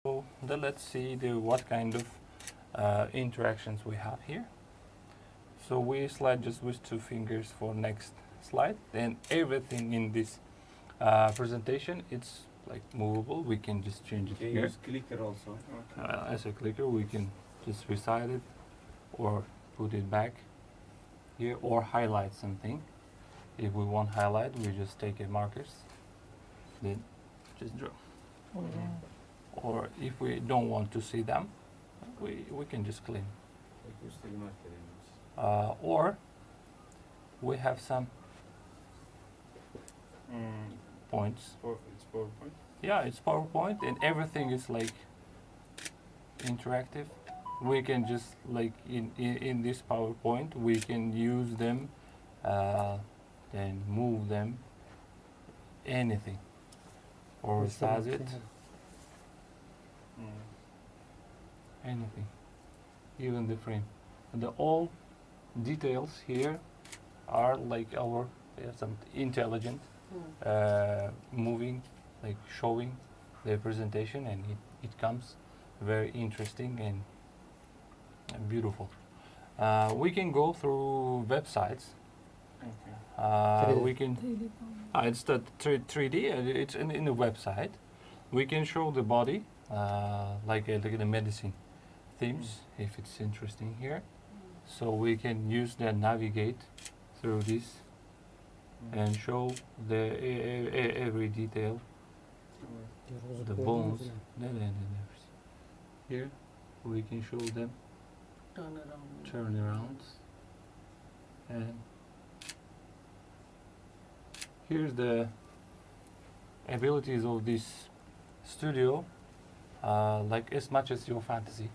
So then let's see what kind of interactions we have here. So we slide just with 2 fingers for next slide. Then everything in this presentation, it's like movable. We can just change it You can here. use clicker also. As a clicker, we can just resize it or put it back here or highlight something. If we want highlight, we just take a markers, then just draw. Or if we don't want to see them, we can just clean. Or we have some points. It's PowerPoint. Yeah, it's PowerPoint and everything is like interactive. We can just like in this PowerPoint, we can use them, then move them, anything, or resize it, anything, even the frame. And all details here are like our some intelligent moving, like showing the presentation, and it comes very interesting and beautiful. We can go through websites. We can. It's the 3D. It's in the website. We can show the body, like the medicine themes, if it's interesting here. So we can use the navigate through this and show the every detail, the bones, everything. Here we can show them turn around, and here's the abilities of this studio, like as much as your fantasy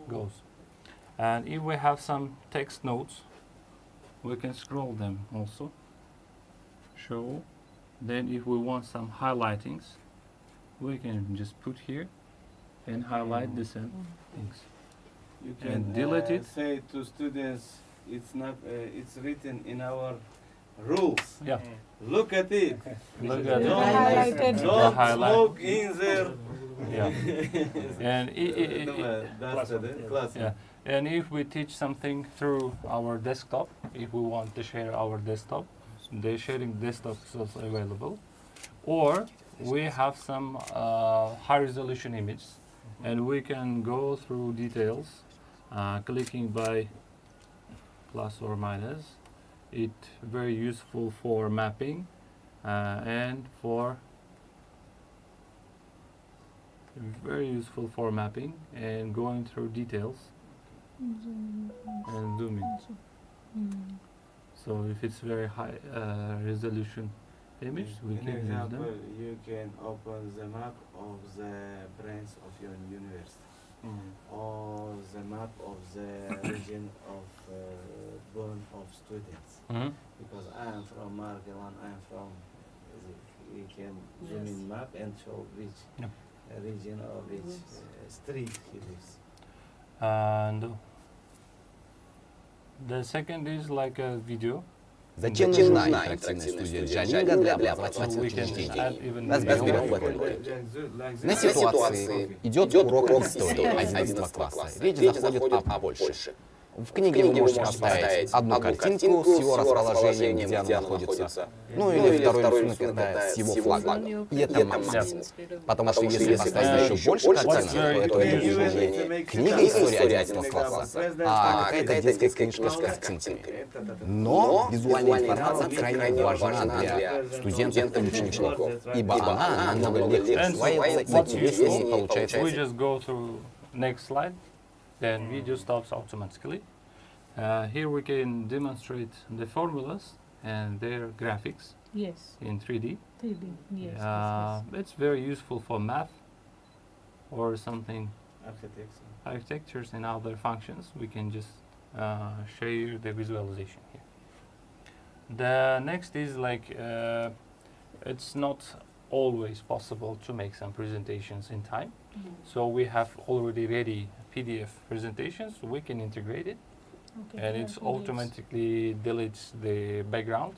goes. And if we have some text notes, we can scroll them also. Show. Then if we want some highlightings, we can just put here and highlight the same things. You can And delete it. say to students, it's not. It's written in our rules. Yeah. Look at it. Look at Don't, Highlighted. don't Highlight. smoke in there. Yeah. And That's the class. yeah. And if we teach something through our desktop, if we want to share our desktop, the sharing desktop is also available. Or we have some high resolution image, and we can go through details, clicking by plus or minus. It's very useful for mapping and for and going through details and zooming. So if it's very high resolution image, we In can use example, them. you can open the map of the branch of your university, or the map of the region of born of students. Mhm. Because I am from Margalan, I am from. You can zoom in map and show which Yep. region or which street he lives. And the second is like a video. Зачем нужна интерактивная студия Джалинга для So we образовательных can add учреждений? even Разберем в video. этом уроке. Like На this. ситуации идет урок истории 11 класса. Речь заходит о Польше. В книге вы можете поставить одну картинку с его расположением, где она находится, ну или второй рисунок это с его флагом. И это максимум. Потому что если поставить еще больше картинок, то это будет уже книга истории 11 класса, а какая-то детская книжка с картинками. Но визуальная информация крайне важна для студентов и учеников, ибо она намного легче And усваивается и what's интереснее useful, получается. we just go through next slide, then video stops automatically. Here we can demonstrate the formulas and their graphics Yes, in 3D. 3D. Yes. It's very useful for math or something, Architecture. architectures and other functions. We can just share the visualization here. The next is like it's not always possible to make some presentations in time. So we have already ready PDF presentations. We can integrate it, Okay. and it's automatically deletes the background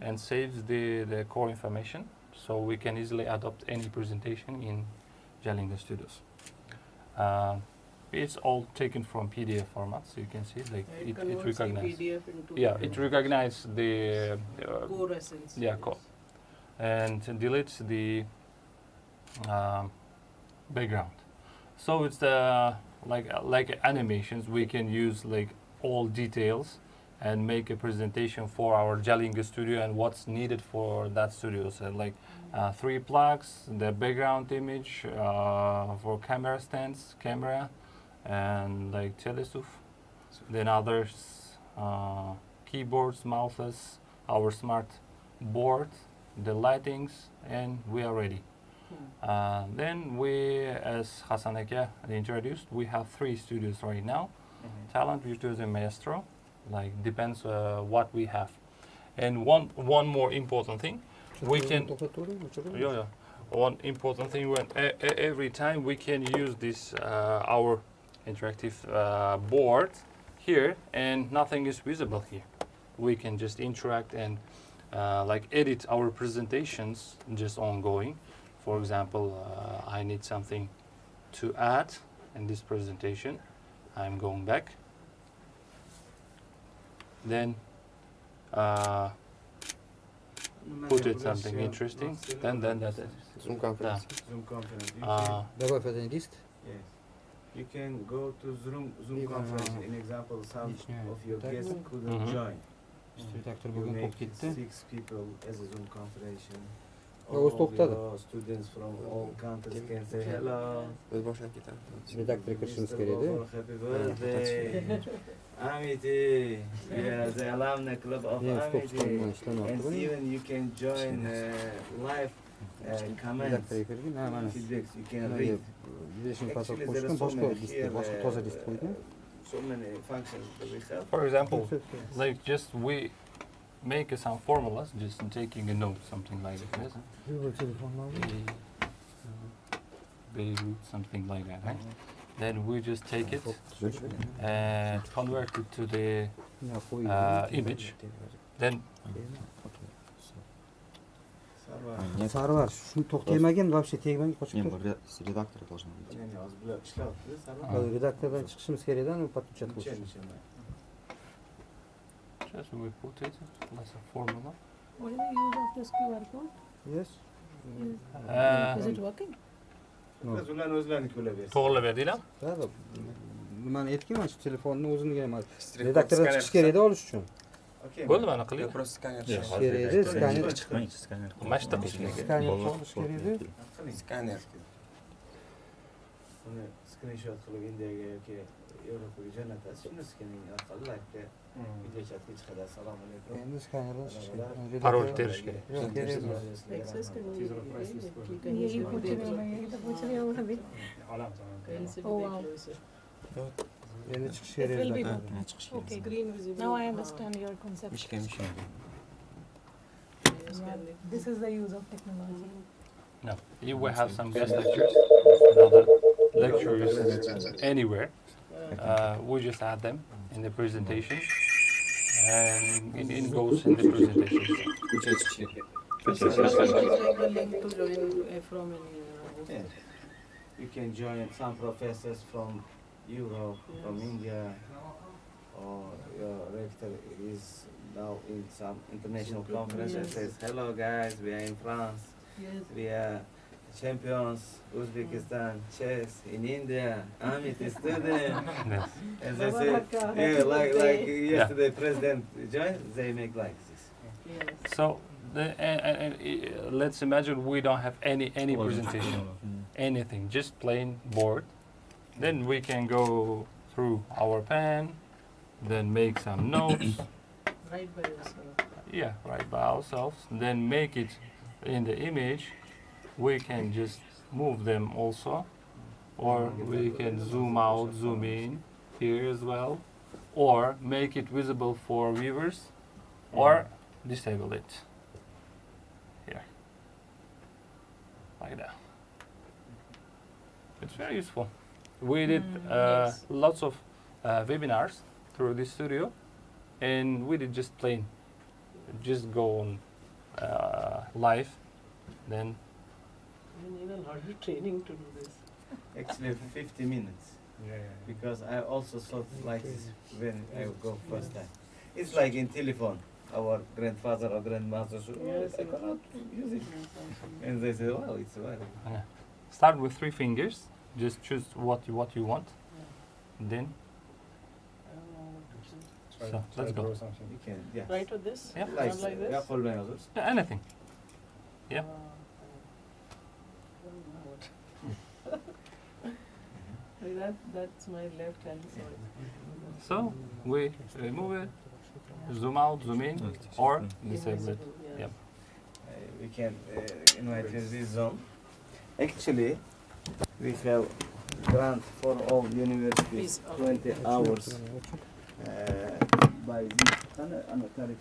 and saves the core information. So we can easily adopt any presentation in Jalinga Studios. Uh, it's all taken from PDF format, so you can see like it converts the recognizes. PDF into Yeah, it recognizes the core essence. yeah, core. And deletes the background. So it's the like animations. We can use like all details and make a presentation for our Jalingo studio and what's needed for that studio. So like 3 plugs, the background image for camera stands, camera, and like telesuf. Then others, keyboards, mouses, our smart board, the lightings, and we are ready. Then we, as Hasan Eke introduced, we have 3 studios right now. Talent, Virtuoso, and Maestro. Like depends what we have. And one more important thing, we can. Yeah. One important thing when every time we can use this our interactive board here, and nothing is visible here. We can just interact and like edit our presentations just ongoing. For example, I need something to add in this presentation. I'm going back. Then put it something interesting. Then that's it. Zoom conference. Zoom conference. Давай в этот лист. Yes. You can go to Zoom conference. In example, some of your guests couldn't Mhm. join. Редактор You бүгін make болып кетті. 6 people as a Zoom conference. Oğuz topladı. Your students from all countries can say hello. Редактор кіршіміз Mr. келеді. Bobor, happy birthday. Amity. We are the alumni club of Ең стоп Amity. ұсталған ішлен And алды. even you can join live comments, Редактор екерген. Мана. feedbacks. You can read. Бешін пасақ Actually, there are қошқан. so Башқа many лист. here, Башқа таза лист қойды. so many functions that we have. For example, like just we make some formulas, just taking a note, something like this. Beirut, something like that, right? Then we just take it and convert it to the image. Then Sarvar. Sarı var. Şunu to'xtaymagan вообще tegmagan qochib Не, ketdi. редактор должен быть. Ne, hozir bular ishlayapti, Sarvar. Redaktordan chiqishimiz kerakda, uni подключать Necha, qilish. necha man? just we put it as a formula. What is the use of this QR code? Yes. Is it working? No. Biz ularni o'zlarini ko'laversin. To'g'rilab berdinglar? Ha, nimani aytganman shu telefonni o'zini ham redaktordan chiqish kerakda olish uchun. Okay. Bo'ldi, mana qiling. Chiqish kerakda, skaner Mashta skaner qilish kerakda. Skaner. Uni screenshot qilib Indiyaga yoki Yevropaga jo'natasiz. Shuni skening orqali live'ga video chatga chiqadi. Assalomu alaykum. Endi skanerdan chiqish kerak. Parol terish kerak. Yo'q, kerak emas. Access can be यही पूछ रही हूँ मैं, यही तो पूछ रही हूँ अभी. Oh, wow. Endi chiqish It will be kerak. working. Okay, Green visible. now I understand your concept. This is the use of technology. No, you will have some guest lectures, other lectures anywhere. We just add them in the presentation, and it goes in the presentation. This is like the link to join from any. Yes. You can join some professors from Europe, from India, or your rector is now in some international conference and Yes. says, hello guys, we are in France, Yes. we are champions, Uzbekistan, chess, in India, Amit is student. Yes. As I said, yeah, like yesterday president joined, they make like this. Yes. So, let's imagine we don't have any presentation, anything, just plain board. Then we can go through our pen, then make some notes. Right by yourself. Yeah, right by ourselves. Then make it in the image. We can just move them also, or we can zoom out, zoom in here as well, or make it visible for viewers, or disable it here, like that. It's very useful. We did Yes. lots of webinars through this studio, and we did just plain, just go on live, then You need a lot of training to do this. Actually 50 minutes. Because I also thought like this when I go first time. It's like in telephone. Our grandfather or grandmother said, oh, I cannot use it. And they say, wow, it's very good. Yeah. Start with 3 fingers. Just choose what you want. Then, so let's go. You can, yeah. Right with this? Yeah. Like, Not like this? yeah, hold my others. Yeah, anything. Yeah. That's my left hand side. So we remove it, zoom out, zoom in, or disable it. Yeah. Yep. We can invite in this zone. Actually, we have grant for all universities Please, okay. 20 hours by this.